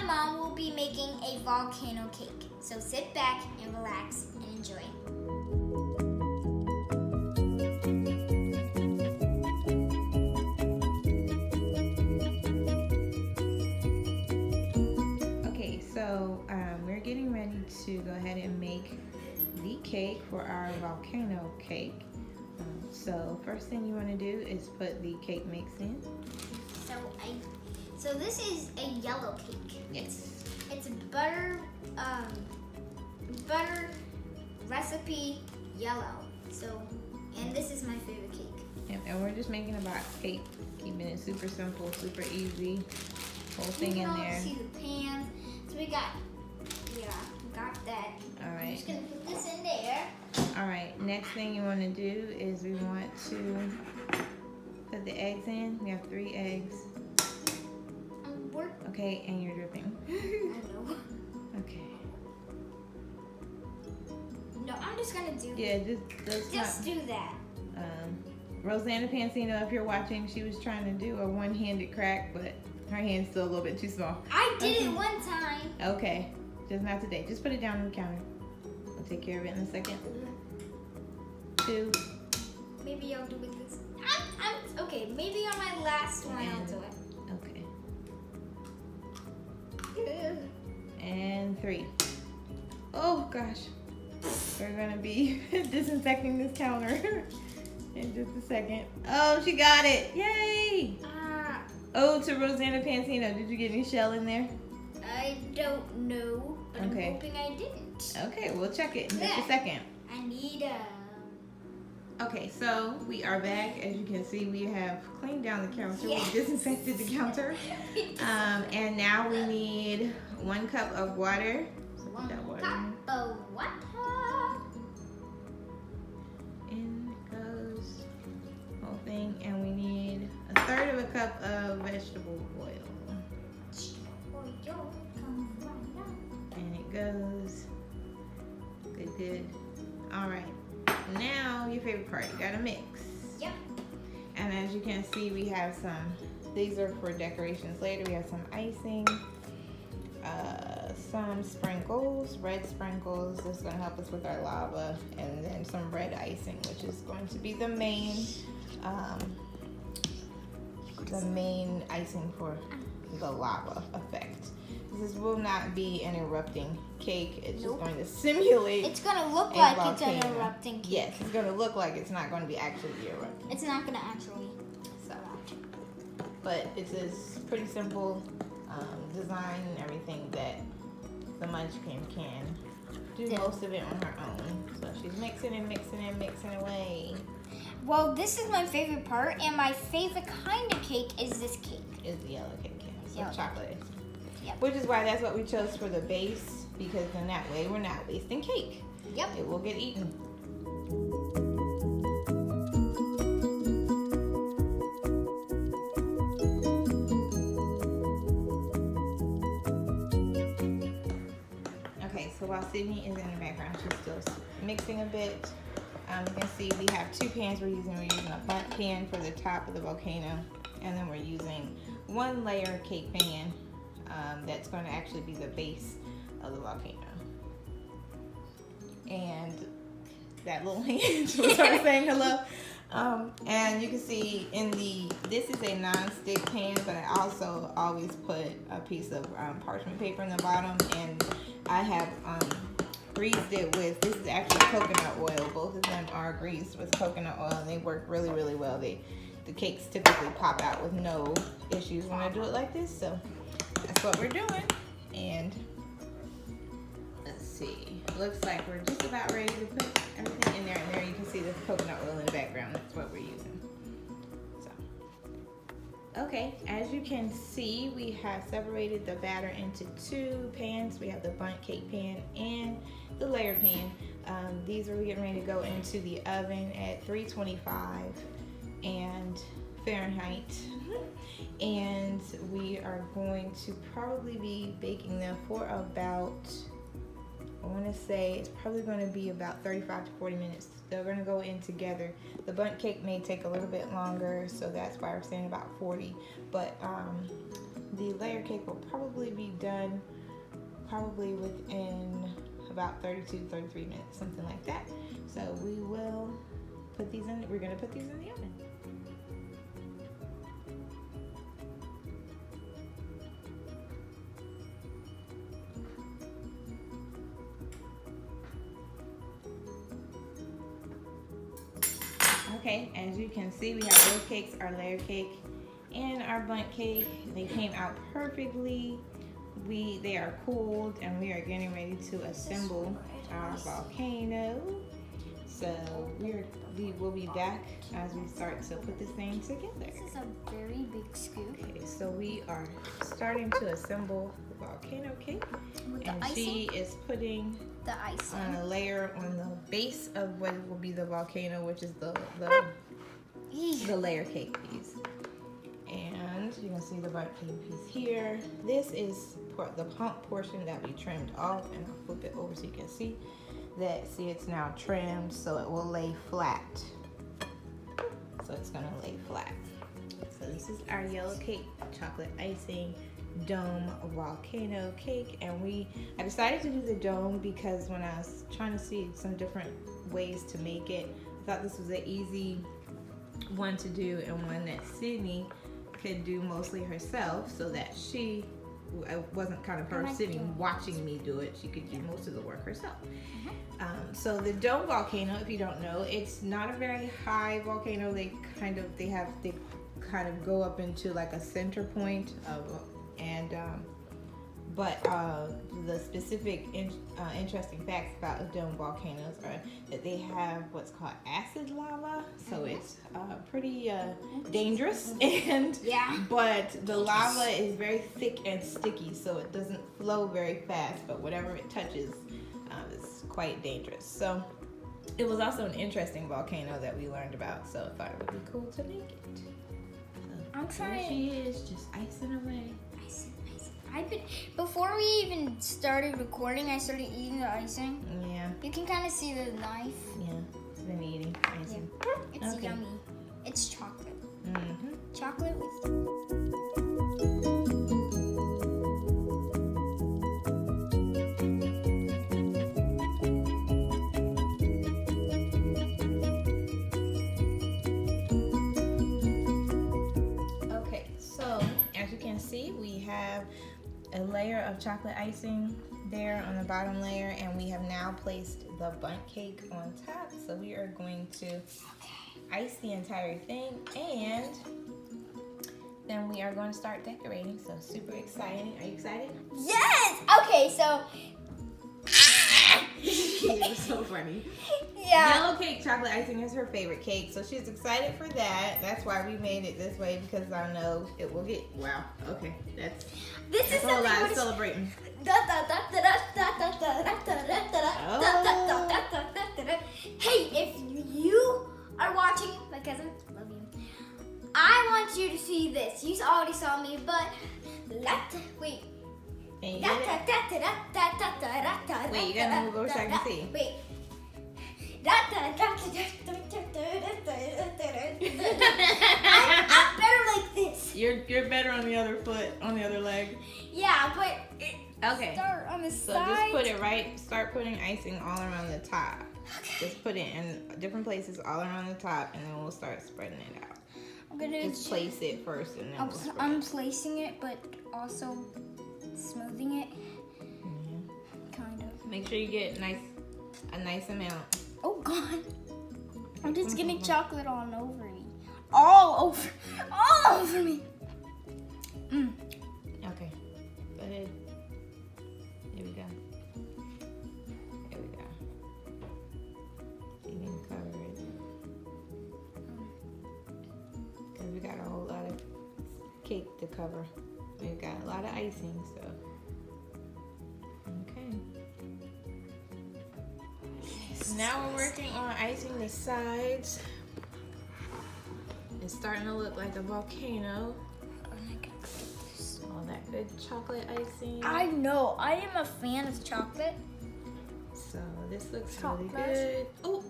mom will be making a volcano cake. So sit back and relax and enjoy. Okay, so we're getting ready to go ahead and make the cake for our volcano cake. So first thing you want to do is put the cake mix in. So this is a yellow cake. Yes. It's butter recipe yellow. So, and this is my favorite cake. And we're just making a box cake, keeping it super simple, super easy. Whole thing in there. See the pans. So we got that. All right. I'm just gonna put this in there. All right. Next thing you want to do is we want to put the eggs in. We have 3 eggs. Okay, and you're dripping. I know. Okay. No, I'm just gonna do. Yeah, just do that. Rosanna Pansino, if you're watching, she was trying to do a one-handed crack, but her hand's still a little bit too small. I did it one time. Okay, just not today. Just put it down on the counter. We'll take care of it in a second. 2. Maybe I'll do it this. Okay. Maybe on my last one I'll do it. Okay. And 3. Oh gosh, we're gonna be disinfecting this counter in just a second. Oh, she got it! Yay! Oh, to Rosanna Pansino, did you get any shell in there? I don't know, but okay. I'm hoping I didn't. Okay, we'll check it in just a second. I need Okay, so we are back. As you can see, we have cleaned down the counter. Yes. We disinfected the counter. And now we need 1 cup of water. So put that water in. Of water. In goes the whole thing. And we need 1/3 of a cup of vegetable oil. And it goes. Good. All right. Now your favorite part, you gotta mix. Yep. And as you can see, we have these are for decorations later. We have some icing, some sprinkles, red sprinkles. This is gonna help us with our lava, and then some red icing, which is going to be the main icing for the lava effect. This will not be an erupting cake. It's just going to simulate. It's gonna look like it's an volcano. erupting cake. Yes, it's gonna look like it's not going to be actually erupting. It's not gonna actually. But it's this pretty simple design and everything that the Munchkin can do most of it on her own. So she's mixing away. Well, this is my favorite part, and my favorite kind of cake is this cake. Is the yellow cake, yeah. Yellow So chocolate. Yep. Which is why that's what we chose for the base, because then that way we're not wasting cake. Yep. It will get eaten. Okay, so while Sydney is in the background, she's still mixing a bit. You can see we have 2 pans we're using. We're using a bundt pan for the top of the volcano, and then we're using 1 layer cake pan that's going to actually be the base of the volcano. And that little hand was sort of saying hello. And you can see this is a non-stick pan, but I also always put a piece of parchment paper in the bottom, and I have greased it with, this is actually coconut oil. Both of them are greased with coconut oil, and they work really, really well. The cakes typically pop out with no issues when I do it like this, so that's what we're doing. And let's see, looks like we're just about ready to put everything in there, and there you can see the coconut oil in the background. That's what we're using. So, okay, as you can see, we have separated the batter into 2 pans. We have the bundt cake pan and the layer pan. These are getting ready to go into the oven at 325 and Fahrenheit. And we are going to probably be baking them for about, I want to say it's probably going to be about 35 to 40 minutes. They're going to go in together. The bundt cake may take a little bit longer, so that's why we're saying about 40. But the layer cake will probably be done within about 32-33 minutes, something like that. So we will put these in. We're gonna put these in the oven. Okay, as you can see, we have both cakes, our layer cake and our bundt cake. They came out perfectly. They are cooled, and we are getting ready to assemble our volcano. So we will be back as we start to put this thing together. This is a very big scoop. Okay, so we are starting to assemble the volcano cake, With the and icing? she is putting The icing. on a layer on the base of what will be the volcano, which is the layer cake piece. And you can see the bundt cake piece here. This is the hump portion that we trimmed off, and I'll flip it over so you can see that. See, it's now trimmed so it will lay flat. So it's gonna lay flat. So this is our yellow cake, chocolate icing dome volcano cake, and I decided to do the dome because when I was trying to see some different ways to make it, I thought this was an easy one to do and one that Sydney could do mostly herself, so that it wasn't kind of her sitting watching me do it. She could do most of the work herself. So the dome volcano, if you don't know, it's not a very high volcano. They kind of go up into like a center point of, but the specific interesting facts about dome volcanoes are that they have what's called acid lava, so it's pretty dangerous, and but the lava is very thick and sticky, so it doesn't flow very fast, but whatever it touches is quite dangerous. So it was also an interesting volcano that we learned about, so I thought it would be cool to make it. So I'm trying. There she is, just icing away. Before we even started recording, I started eating the icing. Yeah. You can kind of see the knife. Yeah, it's been eating icing. It's Okay. yummy. It's chocolate. Mm-hmm. Chocolate with... Okay, so as you can see, we have a layer of chocolate icing there on the bottom layer, and we have now placed the bundt cake on top. So we are going to ice the entire thing, and then we are going to start decorating. So super exciting. Are you excited? Yes! Okay, so... It was so funny. Yeah. Yellow cake chocolate icing is her favorite cake, so she's excited for that. That's why we made it this way, because I know it will get... Wow. Okay, that's a whole lot of celebrating. Hey, if you are watching, my cousin, love you. I want you to see this. You already saw me, but wait. Can you get it? Wait, you gotta move over so I can see. Wait. I'm better like this. You're better on the other foot, on the other leg. Yeah, but Okay. start on the So side. just put it right. Start putting icing all around the top. Just put it in different places all around the top, and then we'll start spreading it out. I'm gonna Just place it first, and then we'll spread. I'm placing it, but also smoothing it, kind of. Make sure you get a nice amount. Oh God! I'm just getting chocolate all over me. All over me. Okay. Go ahead. Here we go. Here we go. You can cover it. Because we got a whole lot of cake to cover. We've got a lot of icing, so. Okay. So now we're working on icing the sides. It's starting to look like a volcano. All that good chocolate icing. I know. I am a fan of chocolate. So this looks Chocolate. really good. Oh,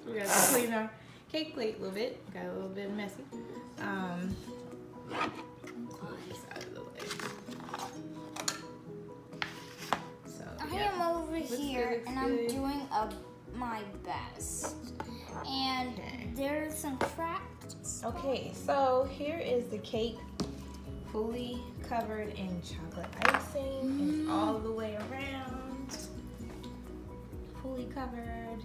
we got to clean our cake plate a little bit. Got a little bit messy. So here, and I'm doing my best. And there's some cracks. Okay, so here is the cake, fully covered in chocolate icing. It's all the way around, fully covered,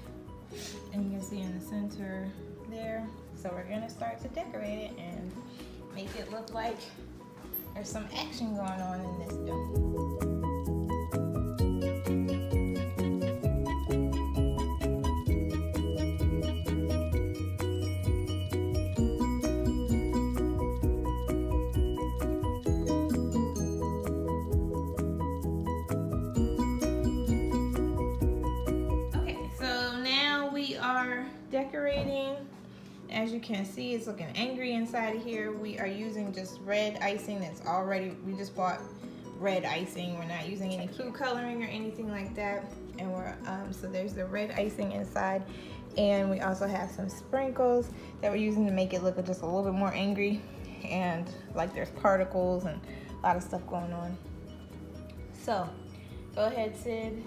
and you can see in the center there. So we're gonna start to decorate it and make it look like there's some action going on in this dough. Decorating. As you can see, it's looking angry inside of here. We are using just red icing that's already, we just bought red icing. We're not using any food coloring or anything like that. And we're, so there's the red icing inside. And we also have some sprinkles that we're using to make it look just a little bit more angry. And like there's particles and a lot of stuff going on. So, go ahead, Sid.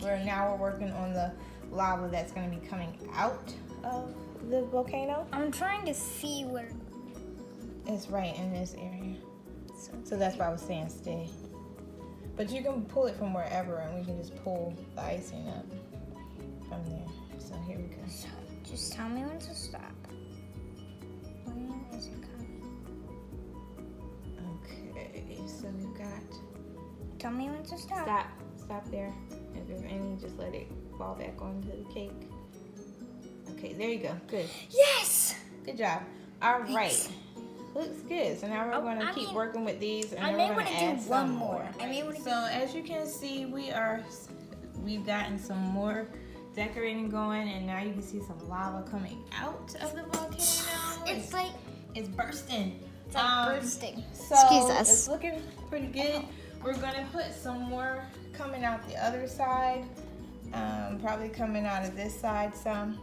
We're working on the lava that's going to be coming out of the volcano. I'm trying to see where it's right in this area. So that's why I was saying stay. But you can pull it from wherever, and we can just pull the icing up from there. So here we go. So just tell me when to stop. When is it coming? Okay, so we've got. Tell me when to stop. Stop there. If there's any, just let it fall back onto the cake. Okay, there you go. Good. Yes! Good job. All right. Looks good. So now we're going to keep working with these, and then we're going to add some more. So as you can see, we've gotten some more decorating going, and now you can see some lava coming out of the volcano. It's bursting. It's like bursting. So excuse us. It's looking pretty good. We're going to put some more coming out the other side. Probably coming out of this side some,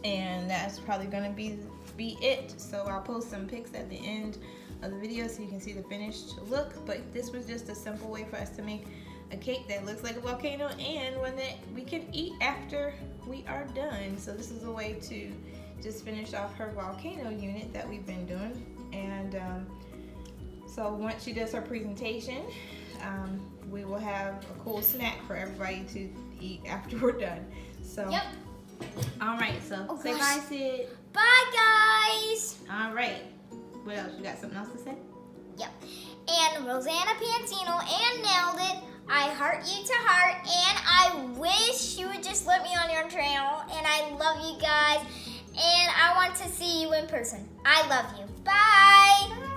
and that's probably gonna be it. So I'll post some pics at the end of the video so you can see the finished look. But this was just a simple way for us to make a cake that looks like a volcano and one that we can eat after we are done. So this is a way to just finish off her volcano unit that we've been doing. And so once she does her presentation, we will have a cool snack for everybody to eat after we're done. So, yep. All right, so say bye, Sid. Bye, guys. All right. What else? You got something else to say? Yep. And Rosanna Pantino and Nailed It, I heart you to heart, and I wish you would just let me on your channel, and I love you guys, and I want to see you in person. I love you. Bye.